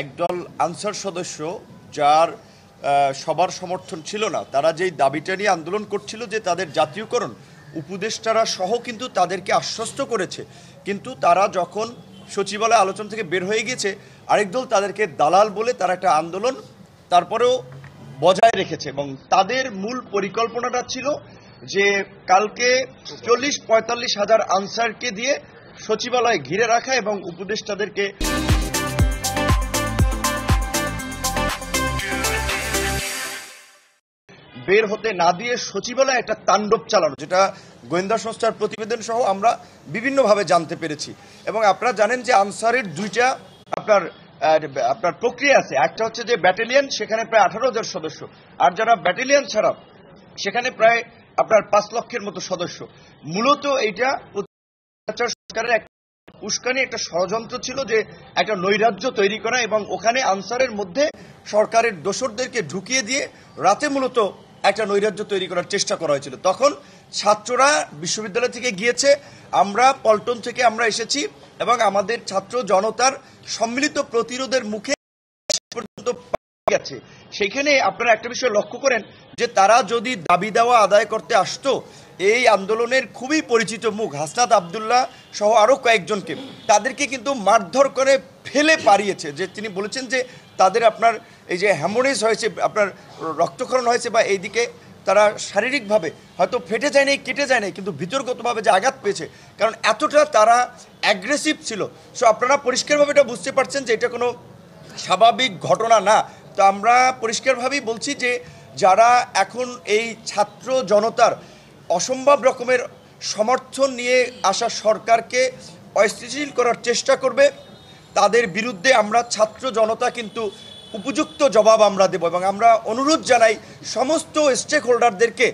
একদল আনসার সদস্য যার সবার সমর্থন ছিল না, তারা যেই দাবিটা নিয়ে আন্দোলন করছিল যে তাদের জাতীয়করণ, উপদেষ্টারা সহ কিন্তু তাদেরকে আশ্বস্ত করেছে, কিন্তু তারা যখন সচিবালয় আলোচনা থেকে বের হয়ে গিয়েছে আরেক দল তাদেরকে দালাল বলে তারা একটা আন্দোলন তারপরেও বজায় রেখেছে। এবং তাদের মূল পরিকল্পনাটা ছিল যে কালকে 40-45 হাজার আনসারকে দিয়ে সচিবালয় ঘিরে রাখা এবং উপদেষ্টাদেরকে বের হতে না দিয়ে সচিবালয়ে একটা তাণ্ডব চালানো, যেটা গোয়েন্দা সংস্থার প্রতিবেদন সহ আমরা বিভিন্নভাবে জানতে পেরেছি। এবং আপনারা জানেন যে আনসারের দুইটা আপনার প্রক্রিয়া আছে। একটা হচ্ছে যে ব্যাটালিয়ন, সেখানে প্রায় 18,000 সদস্য, আর যারা ব্যাটালিয়ন ছাড়া সেখানে প্রায় আপনার 5 লক্ষের মতো সদস্য। মূলত এইটা সরকারের উস্কানি, একটা ষড়যন্ত্র ছিল যে একটা নৈরাজ্য তৈরি করা এবং ওখানে আনসারের মধ্যে সরকারের দোসরদেরকে ঢুকিয়ে দিয়ে রাতে মূলত একটা নৈরাজ্য তৈরি করার চেষ্টা করা হয়েছিল। তখন ছাত্ররা বিশ্ববিদ্যালয় থেকে গিয়েছে, আমরা পল্টন থেকে আমরা এসেছি এবং আমাদের ছাত্র জনতার সম্মিলিত প্রতিরোধের মুখে পর্যন্ত গেছে। সেখানে আপনারা একটা বিষয় লক্ষ্য করেন যে তারা যদি দাবি দেওয়া আদায় করতে আসতো, এই আন্দোলনের খুবই পরিচিত মুখ হাসনাত আবদুল্লাহ সহ আরো কয়েকজনকে তাদেরকে কিন্তু মারধর করে ফেলে পারিয়েছে। যে তিনি বলেছেন যে তাদের আপনার এই যে হ্যামোরেজ হয়েছে, আপনার রক্তক্ষরণ হয়েছে, বা এইদিকে তারা শারীরিকভাবে হয়তো ফেটে যায় নাই, কেটে যায় নাই, কিন্তু ভিতরগতভাবে যে আঘাত পেয়েছে, কারণ এতটা তারা অ্যাগ্রেসিভ ছিল। সো আপনারা পরিষ্কারভাবে এটা বুঝতে পারছেন যে এটা কোনো স্বাভাবিক ঘটনা না। তো আমরা পরিষ্কারভাবেই বলছি যে যারা এখন এই ছাত্র জনতার অসম্ভব রকমের সমর্থন নিয়ে আসা সরকারকে অস্থিতিশীল করার চেষ্টা করবে, তাদের বিরুদ্ধে আমরা ছাত্র জনতা কিন্তু উপযুক্ত জবাব আমরা দেব। এবং আমরা অনুরোধ জানাই সমস্ত স্টেক হোল্ডারদেরকে